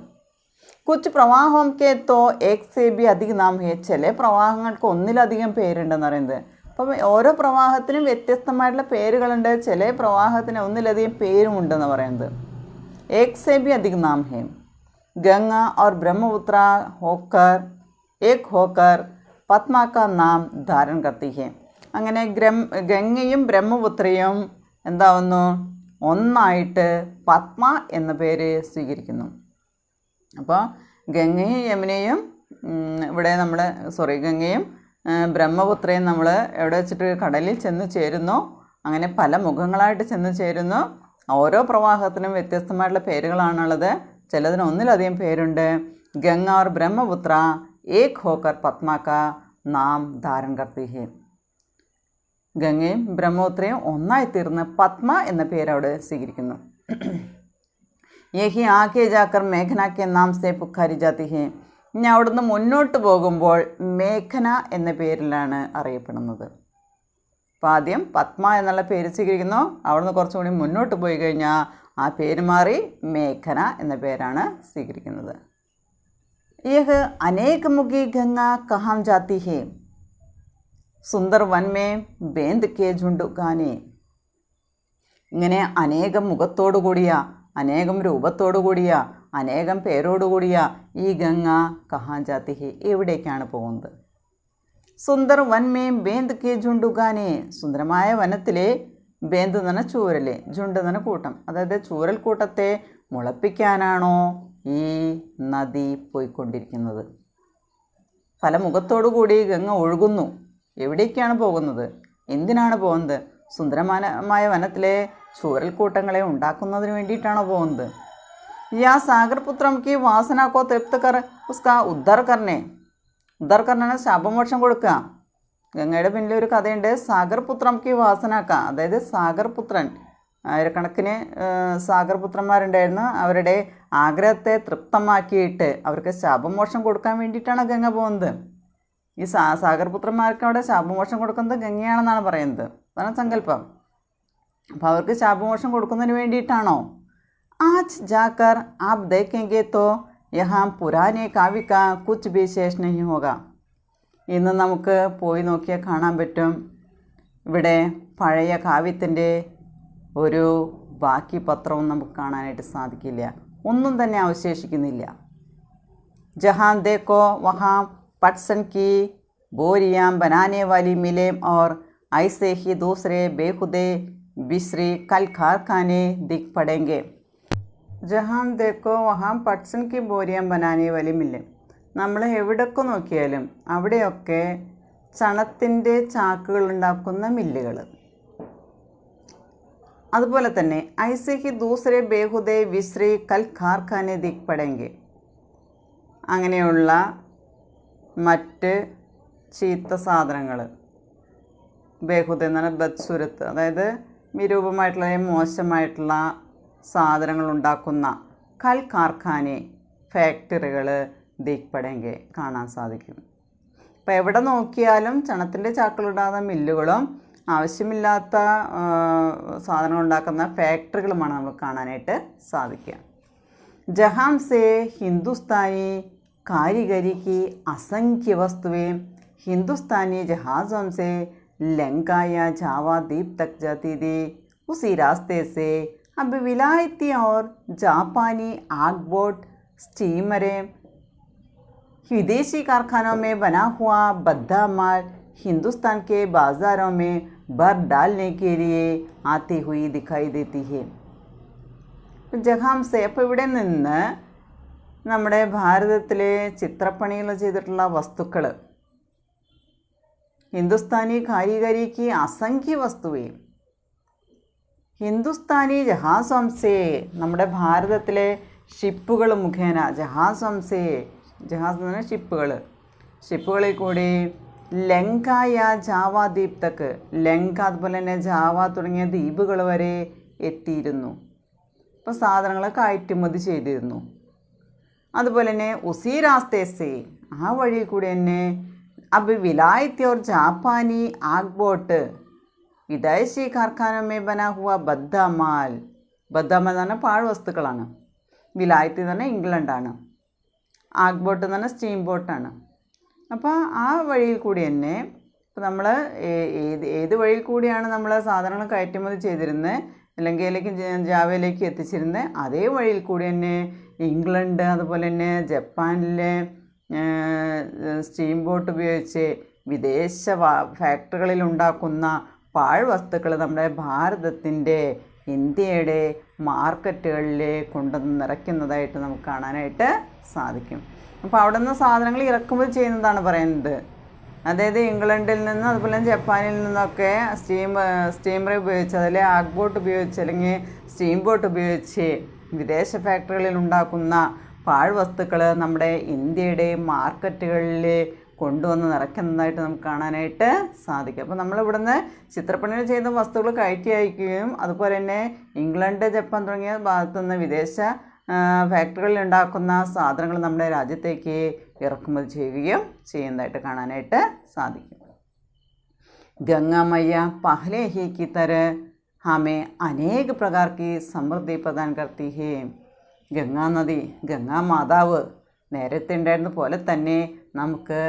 कुछ प्रवाहों के तो एक से भी अधिक नाम है. ചില പ്രവാഹങ്ങൾക്ക് ഒന്നിലധികം പേരുണ്ടെന്ന് പറയുന്നത്. അപ്പം ഓരോ പ്രവാഹത്തിനും വ്യത്യസ്തമായിട്ടുള്ള പേരുകളുണ്ട്, ചില പ്രവാഹത്തിന് ഒന്നിലധികം പേരുമുണ്ടെന്ന് പറയുന്നത്. एक से भी अधिक नाम है. गंगा और ब्रह्मपुत्र होकर एक होकर पद्मा का नाम धारण करती है. അങ്ങനെ ഗംഗയും ബ്രഹ്മപുത്രയും എന്താവുന്നു, ഒന്നായിട്ട് പത്മ എന്ന പേര് സ്വീകരിക്കുന്നു. അപ്പോൾ ഗംഗയും യമുനയും ഇവിടെ നമ്മൾ ഗംഗയും ബ്രഹ്മപുത്രയും നമ്മൾ എവിടെ വെച്ചിട്ട് കടലിൽ ചെന്ന് ചേരുന്നു. അങ്ങനെ പല മുഖങ്ങളായിട്ട് ചെന്ന് ചേരുന്നു. ഓരോ പ്രവാഹത്തിനും വ്യത്യസ്തമായിട്ടുള്ള പേരുകളാണുള്ളത്, ചിലതിന് ഒന്നിലധികം പേരുണ്ട്. ഗംഗ और ब्रह्मपुत्र एक होकर पद्मा का नाम धारण करती है. ഗംഗയും ബ്രഹ്മപുത്രയും ഒന്നായിത്തീർന്ന് പത്മ എന്ന പേര് അവിടെ സ്വീകരിക്കുന്നു. യഹി ആകെ ജാക്കർ മേഘന കെ നാം സെ പുക്കാരി ജാതി ഹെ. ഇനി അവിടുന്ന് മുന്നോട്ട് പോകുമ്പോൾ മേഘന എന്ന പേരിലാണ് അറിയപ്പെടുന്നത്. അപ്പോൾ ആദ്യം പത്മ എന്നുള്ള പേര് സ്വീകരിക്കുന്നു. അവിടുന്ന് കുറച്ചുകൂടി മുന്നോട്ട് പോയി കഴിഞ്ഞാൽ ആ പേര് മാറി മേഘന എന്ന പേരാണ് സ്വീകരിക്കുന്നത്. യഹ് അനേക മുഖി ഗംഗ കഹാം ജാതി ഹെ. സുന്ദർ വൻ മേ ബേന്ത് കെ ഝുണ്ട് ഗാനെ. ഇങ്ങനെ അനേകം മുഖത്തോടു കൂടിയ, അനേകം രൂപത്തോടു കൂടിയ, അനേകം പേരോടുകൂടിയ ഈ ഗംഗ കഹാൻ ജാതി ഹെ, എവിടേക്കാണ് പോകുന്നത്? സുന്ദർ വൻ മേ ബേന്ത് കെ ഝുണ്ട് ഗാനെ. സുന്ദരമായ വനത്തിലെ ബേന്ത് എന്ന് പറഞ്ഞാൽ ചൂരൽ, ഝുണ്ട് എന്ന് പറഞ്ഞാൽ കൂട്ടം, അതായത് ചൂരൽ കൂട്ടത്തെ മുളപ്പിക്കാനാണോ ഈ നദി പോയിക്കൊണ്ടിരിക്കുന്നത്? പല മുഖത്തോടു കൂടി ഗംഗ ഒഴുകുന്നു. എവിടേക്കാണ് പോകുന്നത്? എന്തിനാണ് പോകുന്നത്? സുന്ദരമായ വനത്തിലെ ചൂരൽക്കൂട്ടങ്ങളെ ഉണ്ടാക്കുന്നതിന് വേണ്ടിയിട്ടാണോ പോകുന്നത്? യാ സാഗർപുത്രം കി വാസനക്കോ തൃപ്ത് കർ ഉസ്കാ ഉദ്ധാർ കർണേ. ഉദ്ധാർ കർണ ശാപമോക്ഷം കൊടുക്കുക. ഗംഗയുടെ പിന്നിൽ ഒരു കഥയുണ്ട്, സാഗർപുത്രം കി വാസനാക്ക. അതായത് സാഗർപുത്രൻ, ആയിരക്കണക്കിന് സാഗർപുത്രന്മാരുണ്ടായിരുന്നു. അവരുടെ ആഗ്രഹത്തെ തൃപ്തമാക്കിയിട്ട് അവർക്ക് ശാപമോക്ഷം കൊടുക്കാൻ വേണ്ടിയിട്ടാണ് ഗംഗ പോകുന്നത്. ഈ സാഗർപുത്രന്മാർക്ക് അവിടെ ശാപമോക്ഷം കൊടുക്കുന്നത് ഗംഗയാണെന്നാണ് പറയുന്നത്. അതാണ് സങ്കല്പം. അപ്പോൾ അവർക്ക് ശാപമോക്ഷം കൊടുക്കുന്നതിന് വേണ്ടിയിട്ടാണോ? ആജ് ജാക്കർ ആപ് ദേഖേംഗെ തോ യഹാം പുരാനെ കാവ്യ കുച്ച് ഭി ശേഷ് നഹീ ഹോഗ. ഇന്ന് നമുക്ക് പോയി നോക്കിയാൽ കാണാൻ പറ്റും, ഇവിടെ പഴയ കാവ്യത്തിൻ്റെ ഒരു ബാക്കി പത്രവും നമുക്ക് കാണാനായിട്ട് സാധിക്കില്ല. ഒന്നും തന്നെ അവശേഷിക്കുന്നില്ല. ജഹാൻ ദേക്കോ വഹാം पटसन की बोरियां बनाने वाली मिलें और ऐसे ही दूसरे बेखुदे बिसरी कल कारखाने दिख पड़ेंगे. जहाँ देखो वहाँ पटसन की बोरियां बनाने वाली मिलें. നമ്മൾ എവിടെയൊക്കെ നോക്കിയാലും അവിടെയൊക്കെ ചണത്തിൻ്റെ ചാക്കുകൾ ഉണ്ടാക്കുന്ന മില്ലുകൾ. അതുപോലെ തന്നെ ഐസെ ഹി ദൂസരെ ബേഹുദേ വിസ്രി കൽ ഖാർഖാനെ ദിക് പടേങ്കെ. അങ്ങനെയുള്ള മറ്റ് ചീത്ത സാധനങ്ങൾ, ബേഹുദ എന്ന് പറഞ്ഞാൽ ബദ്സുരത്ത്, അതായത് വിരൂപമായിട്ടുള്ള മോശമായിട്ടുള്ള സാധനങ്ങൾ ഉണ്ടാക്കുന്ന കൽ കാർഖാനെ ഫാക്ടറികൾ ദിക്പടെങ്കിൽ കാണാൻ സാധിക്കും. അപ്പോൾ എവിടെ നോക്കിയാലും ചണത്തിൻ്റെ ചാക്കളുണ്ടാകുന്ന മില്ലുകളും ആവശ്യമില്ലാത്ത സാധനങ്ങൾ ഉണ്ടാക്കുന്ന ഫാക്ടറികളുമാണ് നമുക്ക് കാണാനായിട്ട് സാധിക്കുക. ജഹാം സേ ഹിന്ദുസ്ഥാനി कारीगरी की असंख्य वस्तुएं हिंदुस्तानी जहाज़ों से लंका या जावा द्वीप तक जाती थी. उसी रास्ते से अब विलायती और जापानी आगबोट स्टीमरें विदेशी कारखानों में बना हुआ बद्दा माल हिंदुस्तान के बाज़ारों में भर डालने के लिए आती हुई दिखाई देती है. जहां से അപ്പോൾ ഇവിടെ നിന്ന് നമ്മുടെ ഭാരതത്തിലെ ചിത്രപ്പണികൾ ചെയ്തിട്ടുള്ള വസ്തുക്കൾ, ഹിന്ദുസ്ഥാനി കാരിഗരിക്ക് അസംഖ്യ വസ്തുവേ ഹിന്ദുസ്ഥാനി ജഹാസംസേ, നമ്മുടെ ഭാരതത്തിലെ ഷിപ്പുകൾ മുഖേന, ജഹാസംസേ, ജഹാസ് എന്ന് പറഞ്ഞാൽ ഷിപ്പുകളിൽ കൂടി ലങ്കായ ജാവ ദ്വീപ് തക്ക്, ലങ്ക അതുപോലെ തന്നെ ജാവ തുടങ്ങിയ ദ്വീപുകൾ വരെ എത്തിയിരുന്നു. അപ്പോൾ സാധനങ്ങൾ കയറ്റുമതി ചെയ്തിരുന്നു. അതുപോലെ തന്നെ ഉസി രാസ്തേസെ, ആ വഴി കൂടി തന്നെ അബ് വിലായത്തി ഓർ ജാപ്പാനി ആഗ്ബോട്ട് വിദേശി കാർഖാനമേ ബനാ ഹുവ ബദ്ദമാൽ, ബദ്ദമാൽ എന്ന് പറഞ്ഞാൽ പാഴ്വസ്തുക്കളാണ്. വിലായത്തി എന്ന് പറഞ്ഞാൽ ഇംഗ്ലണ്ടാണ്. ആഗ്ബോട്ട് എന്ന് പറഞ്ഞാൽ സ്റ്റീം ബോട്ടാണ്. അപ്പോൾ ആ വഴിയിൽ കൂടി തന്നെ ഇപ്പോൾ നമ്മൾ ഏത് വഴിയിൽ കൂടിയാണ് നമ്മൾ സാധനങ്ങൾ കയറ്റുമതി ചെയ്തിരുന്നത്, ലങ്കയിലേക്ക് ജാവയിലേക്ക് എത്തിച്ചിരുന്നത്, അതേ വഴിയിൽ കൂടി തന്നെ ഇംഗ്ലണ്ട് അതുപോലെ തന്നെ ജപ്പാനിലെ സ്റ്റീം ബോട്ട് ഉപയോഗിച്ച് വിദേശ ഫാക്ടറികളിൽ ഉണ്ടാക്കുന്ന പാഴ്വസ്തുക്കൾ നമ്മുടെ ഭാരതത്തിൻ്റെ ഇന്ത്യയുടെ മാർക്കറ്റുകളിൽ കൊണ്ടുവന്ന് നിറയ്ക്കുന്നതായിട്ട് നമുക്ക് കാണാനായിട്ട് സാധിക്കും. അപ്പോൾ അവിടെ നിന്ന് സാധനങ്ങൾ ഇറക്കുമതി ചെയ്യുന്നതാണ് പറയുന്നത്. അതായത് ഇംഗ്ലണ്ടിൽ നിന്ന് അതുപോലെ ജപ്പാനിൽ നിന്നൊക്കെ സ്റ്റീമർ ഉപയോഗിച്ച്, അതിൽ ആഗ്ബോട്ട് ഉപയോഗിച്ച് അല്ലെങ്കിൽ സ്റ്റീം ബോട്ട് ഉപയോഗിച്ച് വിദേശ ഫാക്ടറികളിൽ ഉണ്ടാക്കുന്ന പാഴ്വസ്തുക്കൾ നമ്മുടെ ഇന്ത്യയുടെ മാർക്കറ്റുകളിൽ കൊണ്ടുവന്ന് നിറയ്ക്കുന്നതായിട്ട് നമുക്ക് കാണാനായിട്ട് സാധിക്കും. അപ്പോൾ നമ്മളിവിടുന്ന് ചിത്രപ്പണികൾ ചെയ്യുന്ന വസ്തുക്കൾ കയറ്റി അയക്കുകയും അതുപോലെ തന്നെ ഇംഗ്ലണ്ട് ജപ്പാൻ തുടങ്ങിയ ഭാഗത്തുനിന്ന് വിദേശ ഫാക്ടറികളിൽ ഉണ്ടാക്കുന്ന സാധനങ്ങൾ നമ്മുടെ രാജ്യത്തേക്ക് ഇറക്കുമതി ചെയ്യുകയും ചെയ്യുന്നതായിട്ട് കാണാനായിട്ട് സാധിക്കും. गंगा मैया पहले ही की तरह हमें अनेक प्रकार की समृद्धി प्रदान करती है. ഗംഗാ നദി, ഗംഗാ മാതാവ് നേരത്തെ ഉണ്ടായിരുന്ന പോലെ തന്നെ നമുക്ക്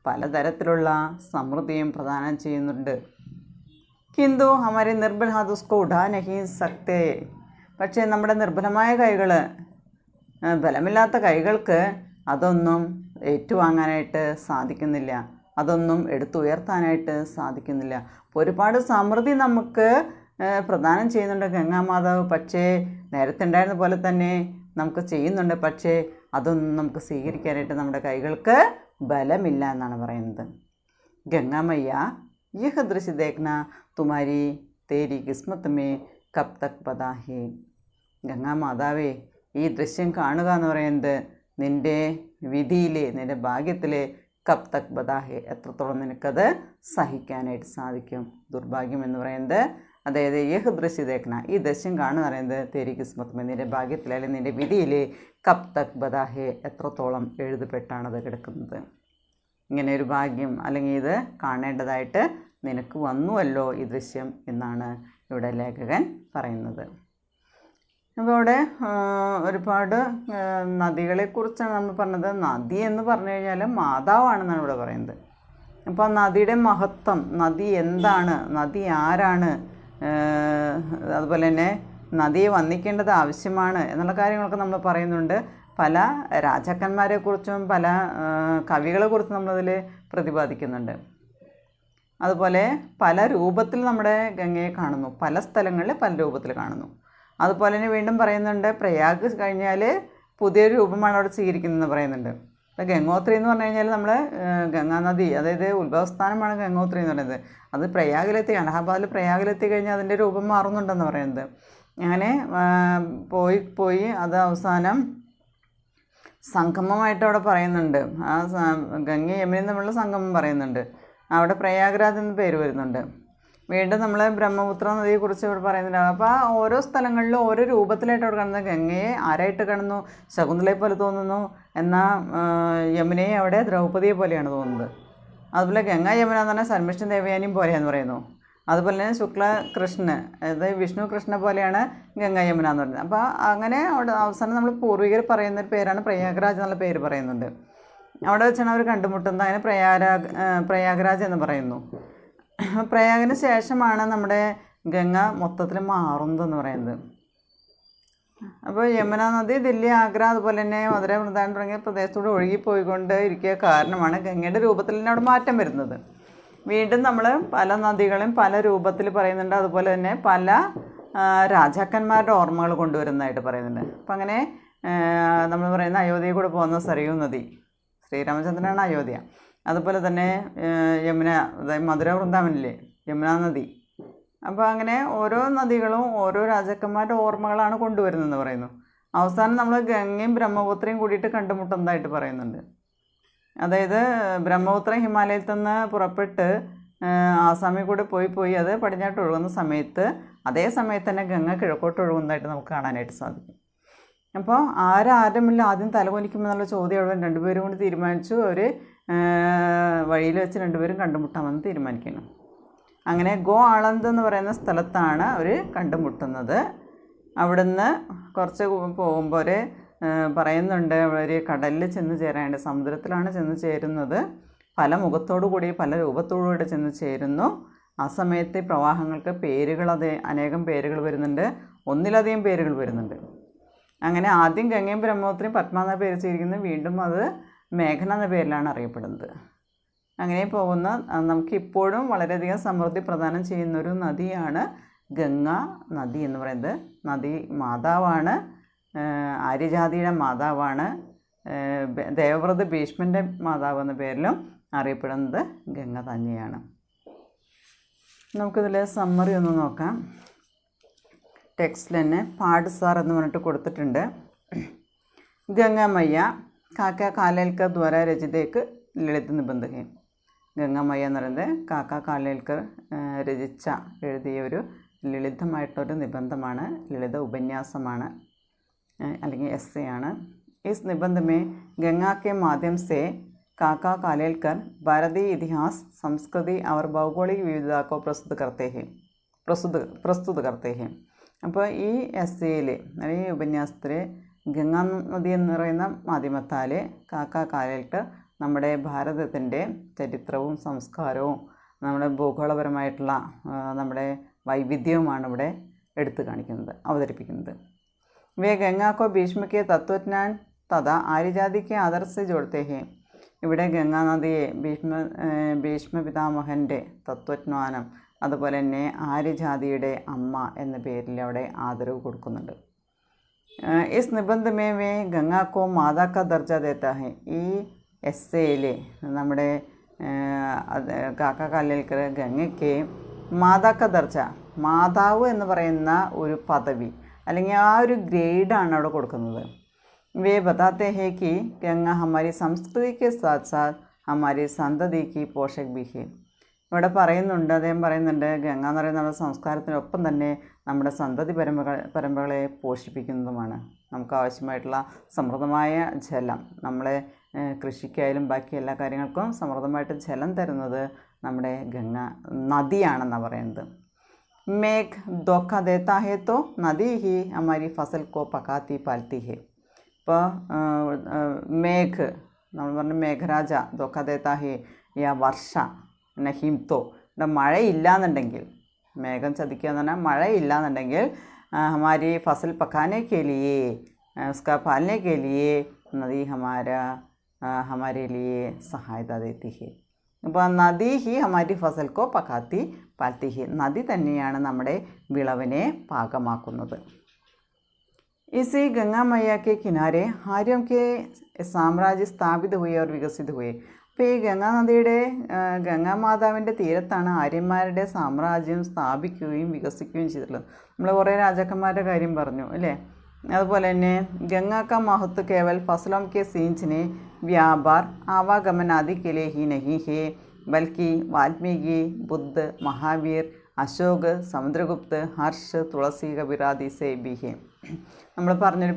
പലതരത്തിലുള്ള സമൃദ്ധിയും പ്രദാനം ചെയ്യുന്നുണ്ട്. കിന്തു ഹമാരെ നിർബൽ ഹാത്ത് ഉസ്കോ ഉഠാ നഹീ സക്തേ, പക്ഷേ നമ്മുടെ നിർബലമായ കൈകൾ, ബലമില്ലാത്ത കൈകൾക്ക് അതൊന്നും ഏറ്റുവാങ്ങാനായിട്ട് സാധിക്കുന്നില്ല, അതൊന്നും എടുത്തുയർത്താനായിട്ട് സാധിക്കുന്നില്ല. അപ്പോൾ ഒരുപാട് സമൃദ്ധി നമുക്ക് പ്രദാനം ചെയ്യുന്നുണ്ട് ഗംഗാമാതാവ്. പക്ഷേ നേരത്തെ ഉണ്ടായിരുന്ന പോലെ തന്നെ നമുക്ക് ചെയ്യുന്നുണ്ട്, പക്ഷേ അതൊന്നും നമുക്ക് സ്വീകരിക്കാനായിട്ട് നമ്മുടെ കൈകൾക്ക് ബലമില്ല എന്നാണ് പറയുന്നത്. ഗംഗാമയ്യ യഹ് ദൃശ്യ ദേഖ്ന തുമാരി തേരി കിസ്മത്ത് മേ കബ് തക് പതാ ഹേ. ഗംഗാമാതാവേ, ഈ ദൃശ്യം കാണുക എന്ന് പറയുന്നത് നിൻ്റെ വിധിയിൽ, നിൻ്റെ ഭാഗ്യത്തിൽ കബ് തക് ബതാ ഹേ, എത്രത്തോളം നിനക്കത് സഹിക്കാനായിട്ട് സാധിക്കും. ദുർഭാഗ്യം എന്ന് പറയുന്നത്, അതായത് യഹ് ദൃശ്യ ദേഖ്ന, ഈ ദൃശ്യം കാണുക എന്ന് പറയുന്നത് തേരി കിസ്മത്ത് മേ, നിൻ്റെ ഭാഗ്യത്തിൽ അല്ലെങ്കിൽ നിൻ്റെ വിധിയിൽ കബ് തക് ബതാ ഹേ, എത്രത്തോളം എഴുതപ്പെട്ടാണത് കിടക്കുന്നത്. ഇങ്ങനെ ഒരു ഭാഗ്യം അല്ലെങ്കിൽ ഇത് കാണേണ്ടതായിട്ട് നിനക്ക് വന്നുവല്ലോ ഈ ദൃശ്യം എന്നാണ് ഇവിടെ ലേഖകൻ പറയുന്നത്. അപ്പോൾ ഇവിടെ ഒരുപാട് നദികളെക്കുറിച്ചാണ് നമ്മൾ പറഞ്ഞത്. നദി എന്ന് പറഞ്ഞു കഴിഞ്ഞാൽ മാതാവാണെന്നാണ് ഇവിടെ പറയുന്നത്. അപ്പോൾ ആ നദിയുടെ മഹത്വം, നദി എന്താണ്, നദി ആരാണ്, അതുപോലെ തന്നെ നദിയെ വന്ദിക്കേണ്ടത് ആവശ്യമാണ് എന്നുള്ള കാര്യങ്ങളൊക്കെ നമ്മൾ പറയുന്നുണ്ട്. പല രാജാക്കന്മാരെക്കുറിച്ചും പല കവികളെക്കുറിച്ചും നമ്മളതിൽ പ്രതിപാദിക്കുന്നുണ്ട്. അതുപോലെ പല രൂപത്തിൽ നമ്മുടെ ഗംഗയെ കാണുന്നു, പല സ്ഥലങ്ങളിൽ പല രൂപത്തിൽ കാണുന്നു. അതുപോലെ തന്നെ വീണ്ടും പറയുന്നുണ്ട്, പ്രയാഗ് കഴിഞ്ഞാൽ പുതിയൊരു രൂപമാണ് അവിടെ സ്വീകരിക്കുന്നതെന്ന് പറയുന്നുണ്ട്. അപ്പോൾ ഗംഗോത്രി എന്ന് പറഞ്ഞു കഴിഞ്ഞാൽ നമ്മൾ ഗംഗാനദി, അതായത് ഉത്ഭവസ്ഥാനമാണ് ഗംഗോത്രി എന്ന് പറയുന്നത്. അത് പ്രയാഗിലെത്തി, അലഹബാദിൽ പ്രയാഗിലെത്തി കഴിഞ്ഞാൽ അതിൻ്റെ രൂപം മാറുന്നുണ്ടെന്ന് പറയുന്നത്. അങ്ങനെ പോയി അത് അവസാനം സംഗമമായിട്ട് അവിടെ പറയുന്നുണ്ട്. ആ ഗംഗ യമുനയും തമ്മിലുള്ള സംഗമം പറയുന്നുണ്ട്. അവിടെ പ്രയാഗ്രാജ് എന്ന പേര് വരുന്നുണ്ട്. വീണ്ടും നമ്മൾ ബ്രഹ്മപുത്ര നദിയെക്കുറിച്ച് ഇവിടെ പറയുന്നുണ്ട്. അപ്പോൾ ആ ഓരോ സ്ഥലങ്ങളിലും ഓരോ രൂപത്തിലായിട്ട് അവിടെ കാണുന്നത്. ഗംഗയെ ആരായിട്ട് കാണുന്നു? ശകുന്തളയെ പോലെ തോന്നുന്നു. എന്നാൽ യമുനയെ അവിടെ ദ്രൗപദിയെ പോലെയാണ് തോന്നുന്നത്. അതുപോലെ ഗംഗാ യമുന എന്ന് പറഞ്ഞാൽ സന്മിഷ്ണ ദേവയാനിയും പോലെയാണെന്ന് പറയുന്നു. അതുപോലെ തന്നെ ശുക്ല കൃഷ്ണ, അതായത് വിഷ്ണു കൃഷ്ണ പോലെയാണ് ഗംഗാ യമുന എന്ന് പറയുന്നത്. അപ്പോൾ അങ്ങനെ അവിടെ അവസാനം നമ്മൾ പൂർവികർ പറയുന്നൊരു പേരാണ് പ്രയാഗ്രാജ് എന്നുള്ള പേര് പറയുന്നുണ്ട്. അവിടെ വെച്ചാണ് അവർ കണ്ടുമുട്ടുന്നത്. അതിന് പ്രയാഗ്രാജ് എന്ന് പറയുന്നു. പ്രയാഗിന് ശേഷമാണ് നമ്മുടെ ഗംഗ മൊത്തത്തിൽ മാറുന്നതെന്ന് പറയുന്നത്. അപ്പോൾ യമുന നദി ദില്ലി, ആഗ്ര, അതുപോലെ തന്നെ മധുര, വൃന്ദാവൻ തുടങ്ങിയ പ്രദേശത്തൂടെ ഒഴുകിപ്പോയിക്കൊണ്ട് ഇരിക്കുക കാരണമാണ് ഗംഗയുടെ രൂപത്തിൽ തന്നെ അവിടെ മാറ്റം വരുന്നത്. വീണ്ടും നമ്മൾ പല നദികളും പല രൂപത്തിൽ പറയുന്നുണ്ട്. അതുപോലെ തന്നെ പല രാജാക്കന്മാരുടെ ഓർമ്മകൾ കൊണ്ടുവരുന്നതായിട്ട് പറയുന്നുണ്ട്. അപ്പം അങ്ങനെ നമ്മൾ പറയുന്ന അയോധ്യയിൽ കൂടെ പോകുന്ന സരയൂ നദി, ശ്രീരാമചന്ദ്രനാണ് അയോധ്യ. അതുപോലെ തന്നെ യമുന, അതായത് മധുര വൃന്ദാവനിലെ യമുന നദി. അപ്പോൾ അങ്ങനെ ഓരോ നദികളും ഓരോ രാജാക്കന്മാരുടെ ഓർമ്മകളാണ് കൊണ്ടുവരുന്നതെന്ന് പറയുന്നു. അവസാനം നമ്മൾ ഗംഗയും ബ്രഹ്മപുത്രയും കൂടിയിട്ട് കണ്ടുമുട്ടുന്നതായിട്ട് പറയുന്നുണ്ട്. അതായത് ബ്രഹ്മപുത്ര ഹിമാലയത്തിൽ നിന്ന് പുറപ്പെട്ട് ആസാമിൽ കൂടെ പോയി അത് പടിഞ്ഞാട്ട് ഒഴുകുന്ന സമയത്ത് അതേ സമയത്ത് തന്നെ ഗംഗ കിഴക്കോട്ട് ഒഴുകുന്നതായിട്ട് നമുക്ക് കാണാനായിട്ട് സാധിക്കും. അപ്പോൾ ആരുടെ മുന്നിൽ ആദ്യം തലകുനിക്കുമെന്നുള്ള ചോദ്യം അവിടെ രണ്ടുപേരും കൂടി തീരുമാനിച്ചു. അവർ വഴിയിൽ വെച്ച് രണ്ടുപേരും കണ്ടുമുട്ടാമെന്ന് തീരുമാനിക്കുന്നു. അങ്ങനെ ഗോ ആളന്ത് എന്ന് പറയുന്ന സ്ഥലത്താണ് അവർ കണ്ടുമുട്ടുന്നത്. അവിടുന്ന് കുറച്ച് പോകുമ്പോൾ പറയുന്നുണ്ട് അവർ കടലിൽ ചെന്ന് ചേരാനുണ്ട്. സമുദ്രത്തിലാണ് ചെന്ന് ചേരുന്നത്. പല മുഖത്തോടു കൂടി പല രൂപത്തോടുകൂടി ചെന്ന് ചേരുന്നു. ആ സമയത്ത് പ്രവാഹങ്ങൾക്ക് അനേകം പേരുകൾ വരുന്നുണ്ട്, ഒന്നിലധികം പേരുകൾ വരുന്നുണ്ട്. അങ്ങനെ ആദ്യം ഗംഗയും ബ്രഹ്മപുത്രയും പത്മ എന്ന പേര് ചേരിക്കുന്നത്, വീണ്ടും അത് മേഘന എന്ന പേരിലാണ് അറിയപ്പെടുന്നത്. അങ്ങനെ പോകുന്ന നമുക്കിപ്പോഴും വളരെയധികം സമൃദ്ധി പ്രദാനം ചെയ്യുന്നൊരു നദിയാണ് ഗംഗ നദി എന്ന് പറയുന്നത്. നദി മാതാവാണ്, ആര്യജാതിയുടെ മാതാവാണ്. ദേവവ്രത ഭീഷ്മൻ്റെ മാതാവ് എന്ന പേരിലും അറിയപ്പെടുന്നത് ഗംഗ തന്നെയാണ്. നമുക്കിതിൽ സമ്മറി ഒന്ന് നോക്കാം. ടെക്സ്റ്റിൽ തന്നെ പാഠ്സാർ എന്ന് പറഞ്ഞിട്ട് കൊടുത്തിട്ടുണ്ട്. ഗംഗാ മയ്യ കാക്ക കാലേൽക്കർ ദ്വാര രചിതേക്ക് ലളിത നിബന്ധകയും. ഗംഗാ മയ്യ എന്ന് പറയുന്നത് കാക്ക കാലേൽക്കർ എഴുതിയ ഒരു ലളിതമായിട്ടൊരു നിബന്ധമാണ്, ലളിത ഉപന്യാസമാണ്, അല്ലെങ്കിൽ എസ്സേ ആണ്. इस निबंध में गंगा के माध्यम से काका कालेलकर भारतीय इतिहास, संस्कृति और भौगोलिक विविधता को प्रस्तुत करते हैं. അപ്പോൾ ഈ എസ്സേയിൽ അല്ലെങ്കിൽ ഈ ഉപന്യാസത്തിൽ ഗംഗാ നദി എന്ന് പറയുന്ന മാധ്യമത്താൽ കാക്ക കാലേൽക്കർ നമ്മുടെ ഭാരതത്തിൻ്റെ ചരിത്രവും സംസ്കാരവും നമ്മുടെ ഭൂഗോളപരമായിട്ടുള്ള നമ്മുടെ വൈവിധ്യവുമാണ് ഇവിടെ എടുത്തു കാണിക്കുന്നത്, അവതരിപ്പിക്കുന്നത്. വേ ഗംഗാ കോ ഭീഷ്മ കെ തത്വജ്ഞാൻ തഥാ ആര്യജാതി കെ ആദർശ से जोड़ते हैं. ഇവിടെ ഗംഗാ നദിയെ ഭീഷ്മ പിതാമഹൻ്റെ തത്വജ്ഞാനം, അതുപോലെ തന്നെ ആര്യജാതിയുടെ അമ്മ എന്ന പേരിൽ അവിടെ ആദരവ് കൊടുക്കുന്നുണ്ട്. ഇസ് നിബന്ധമേ വേ ഗംഗാ കോ മാതാ കാ ദർജ ദേത്താ ഹെ. ഈ എസ്സേയിൽ നമ്മുടെ കാക്ക കാലേൽക്കർ ഗംഗയ്ക്ക് മാതാ കാ ദർജ, മാതാവ് എന്ന് പറയുന്ന ഒരു പദവി അല്ലെങ്കിൽ ആ ഒരു ഗ്രേഡാണ് അവിടെ കൊടുക്കുന്നത്. वे बताते हैं कि गंगा हमारी संस्कृति के साथ साथ हमारी संतति की पोषक भी है. ഇവിടെ പറയുന്നുണ്ട്, അദ്ദേഹം പറയുന്നുണ്ട്, ഗംഗ എന്ന് പറയുന്ന നമ്മുടെ സംസ്കാരത്തിനൊപ്പം തന്നെ നമ്മുടെ സന്തതി പരമ്പരകളെ പോഷിപ്പിക്കുന്നതുമാണ്. നമുക്ക് ആവശ്യമായിട്ടുള്ള സമൃദ്ധമായ ജലം, നമ്മളെ കൃഷിക്കായാലും ബാക്കി എല്ലാ കാര്യങ്ങൾക്കും സമൃദ്ധമായിട്ട് ജലം തരുന്നത് നമ്മുടെ ഗംഗ നദിയാണെന്നാണ് പറയുന്നത്. മേഘ് ധോഖ ദേത്താ ഹെ തോ നദി ഹി ഹമാരി ഫസൽ കോ പകാത്തി പാൽത്തി ഹെ. ഇപ്പോൾ മേഘ് നമ്മൾ പറഞ്ഞ മേഘരാജ ധോഖ ദേത്താ ഹെ യാ വർഷ നഹിംതോ. ഇവിടെ മഴയില്ലാന്നുണ്ടെങ്കിൽ, മേഘം ചതിക്കുക എന്ന് പറഞ്ഞാൽ മഴയില്ലാന്നുണ്ടെങ്കിൽ ഹമാരി ഫസൽ പക്കാനെ കെ ലിയേ ഉസ്കാ പാലനെ കെ ലിയേ നദി ഹമാരെ ലിയേ സഹായത ദേത്തി ഹെ. അപ്പോൾ നദി ഹി ഹമാരി ഫസൽ കോ പക്കാത്തി പാൽത്തി ഹെ. നദി തന്നെയാണ് നമ്മുടെ വിളവിനെ പാകമാക്കുന്നത്. इसी गंगा मैया के किनारे आर्यों के साम्राज्य स्थापित हुए और विकसित हुए. അപ്പോൾ ഈ ഗംഗാ നദിയുടെ ഗംഗാമാതാവിൻ്റെ തീരത്താണ് ആര്യന്മാരുടെ സാമ്രാജ്യം സ്ഥാപിക്കുകയും വികസിക്കുകയും ചെയ്തിട്ടുള്ളത്. നമ്മൾ കുറേ രാജാക്കന്മാരുടെ കാര്യം പറഞ്ഞു അല്ലേ. അതുപോലെ തന്നെ ഗംഗാ കാ മഹത്വ കേവൽ ഫസലോം കെ സിഞ്ചിനെ വ്യാപാർ ആവാഗമൻ ആദി के लिए ही नहीं है, बल्कि वाल्मीकि, बुद्ध, महावीर, അശോക്, സമുദ്രഗുപ്ത്, ഹർഷ്, തുളസി, കബീർ ആദി സേ ബി ഹെ. നമ്മൾ പറഞ്ഞൊരു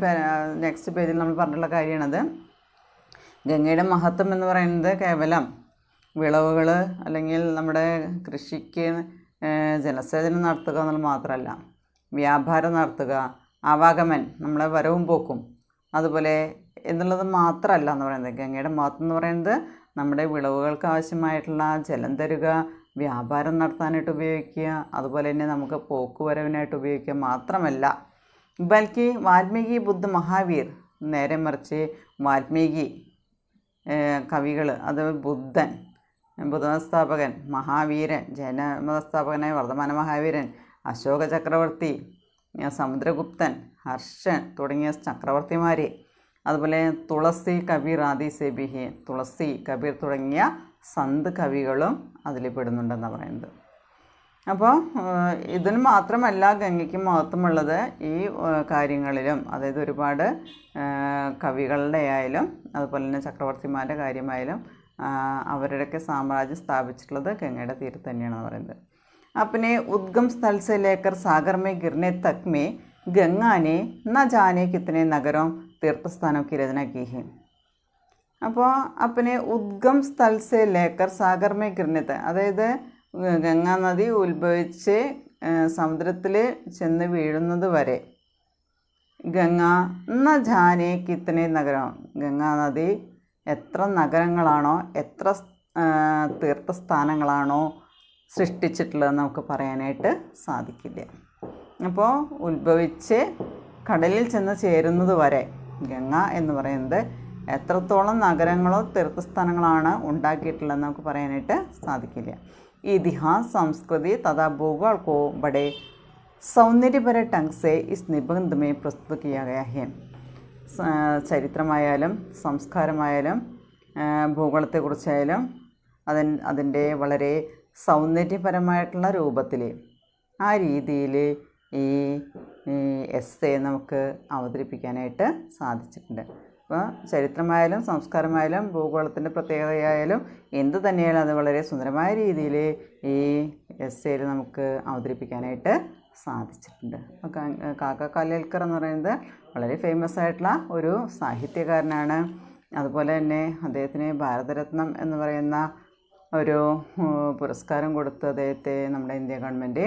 നെക്സ്റ്റ് പേജിൽ നമ്മൾ പറഞ്ഞിട്ടുള്ള കാര്യമാണത്. ഗംഗയുടെ മഹത്വം എന്ന് പറയുന്നത് കേവലം വിളവുകൾ അല്ലെങ്കിൽ നമ്മുടെ കൃഷിക്ക് ജലസേചനം നടത്തുക എന്നുള്ളത് മാത്രമല്ല, വ്യാപാരം നടത്തുക, ആവാഗമൻ നമ്മളെ വരവും പോക്കും അതുപോലെ എന്നുള്ളത് മാത്രമല്ല എന്ന് പറയുന്നത്. ഗംഗയുടെ മഹത്വം എന്ന് പറയുന്നത് നമ്മുടെ വിളവുകൾക്ക് ആവശ്യമായിട്ടുള്ള ജലം തരുക, വ്യാപാരം നടത്താനായിട്ട് ഉപയോഗിക്കുക, അതുപോലെ തന്നെ നമുക്ക് പോക്കുവരവിനായിട്ട് ഉപയോഗിക്കുക മാത്രമല്ല, ബൽക്കി വാൽമീകി, ബുദ്ധ, മഹാവീർ, നേരെ മറിച്ച് വാൽമീകി കവികൾ, അത് ബുദ്ധൻ, ബുദ്ധമതസ്ഥാപകൻ, മഹാവീരൻ, ജൈനമതസ്ഥാപകനായ വർദ്ധമാന മഹാവീരൻ, അശോക ചക്രവർത്തി, സമുദ്രഗുപ്തൻ, ഹർഷൻ തുടങ്ങിയ ചക്രവർത്തിമാർ, അതുപോലെ തുളസി, കബീർ ആദി സെബിഹി, തുളസി, കബീർ തുടങ്ങിയ സന്ത് കവികളും അതിൽ പെടുന്നുണ്ടെന്നാണ് പറയുന്നത്. അപ്പോൾ ഇതിന് മാത്രമല്ല ഗംഗയ്ക്ക് മഹത്വമുള്ളത് ഈ കാര്യങ്ങളിലും, അതായത് ഒരുപാട് കവികളുടെ ആയാലും അതുപോലെ തന്നെ ചക്രവർത്തിമാരുടെ കാര്യമായാലും അവരുടെയൊക്കെ സാമ്രാജ്യം സ്ഥാപിച്ചിട്ടുള്ളത് ഗംഗയുടെ തീരത്ത് തന്നെയാണെന്ന് പറയുന്നത്. अपने उद्गम स्थल से लेकर सागर में गिरने तक में गंगा ने न जाने कितने नगरों तीर्थस्थानों की रचना की है. അപ്പോൾ अपने उद्गम स्थल से लेकर सागर में गिरने तक, അതായത് ഗംഗാ നദി ഉത്ഭവിച്ച് സമുദ്രത്തിൽ ചെന്ന് വീഴുന്നത് വരെ ഗംഗ ന ജാനെ കിത്തനെ നഗരം, ഗംഗാ നദി എത്ര നഗരങ്ങളാണോ എത്ര തീർത്ഥസ്ഥാനങ്ങളാണോ സൃഷ്ടിച്ചിട്ടുള്ളത് നമുക്ക് പറയാനായിട്ട് സാധിക്കില്ല. അപ്പോൾ ഉത്ഭവിച്ച് കടലിൽ ചെന്ന് ചേരുന്നത് വരെ ഗംഗ എന്ന് പറയുന്നത് എത്രത്തോളം നഗരങ്ങളോ തീർത്ഥസ്ഥാനങ്ങളാണ് ഉണ്ടാക്കിയിട്ടുള്ളതെന്ന് നമുക്ക് പറയാനായിട്ട് സാധിക്കില്ല. इतिहास संस्कृति तथा भूगोल को बड़े सौंदर्यभरे ढंग से इस निबंध में प्रस्तुत किया गया है. ചരിത്രമായാലും സംസ്കാരമായാലും ഭൂഗോളത്തെക്കുറിച്ചായാലും അതിൻ്റെ വളരെ സൗന്ദര്യപരമായിട്ടുള്ള രൂപത്തിൽ ആ രീതിയിൽ ഈ എസ്സേ നമുക്ക് അവതരിപ്പിക്കാനായിട്ട് സാധിച്ചിട്ടുണ്ട്. അപ്പോൾ ചരിത്രമായാലും സംസ്കാരമായാലും ഭൂഗോളത്തിൻ്റെ പ്രത്യേകതയായാലും എന്ത് തന്നെയായാലും അത് വളരെ സുന്ദരമായ രീതിയിൽ ഈ എസ്സേയിൽ നമുക്ക് അവതരിപ്പിക്കാനായിട്ട് സാധിച്ചിട്ടുണ്ട്. കാക്ക കാലേൽക്കർ എന്ന് പറയുന്നത് വളരെ ഫേമസ് ആയിട്ടുള്ള ഒരു സാഹിത്യകാരനാണ്. അതുപോലെ തന്നെ അദ്ദേഹത്തിന് ഭാരതരത്നം എന്ന് പറയുന്ന ഒരു പുരസ്കാരം കൊടുത്ത് അദ്ദേഹത്തെ നമ്മുടെ ഇന്ത്യ ഗവൺമെൻറ്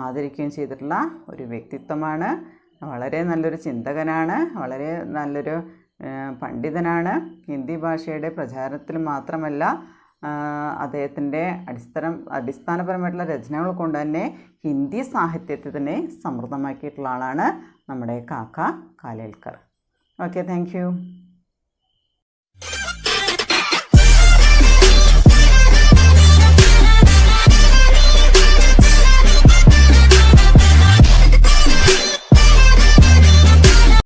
ആദരിക്കുകയും ചെയ്തിട്ടുള്ള ഒരു വ്യക്തിത്വമാണ്. വളരെ നല്ലൊരു ചിന്തകനാണ്, വളരെ നല്ലൊരു പണ്ഡിതനാണ്. ഹിന്ദി ഭാഷയുടെ പ്രചാരത്തിൽ മാത്രമല്ല അദ്ദേഹത്തിൻ്റെ അടിസ്ഥാനപരമായിട്ടുള്ള രചനകൾ കൊണ്ട് തന്നെ ഹിന്ദി സാഹിത്യത്തെ തന്നെ സമൃദ്ധമാക്കിയിട്ടുള്ള ആളാണ് നമ്മുടെ കാക്ക കാലേൽക്കർ. Okay, thank you.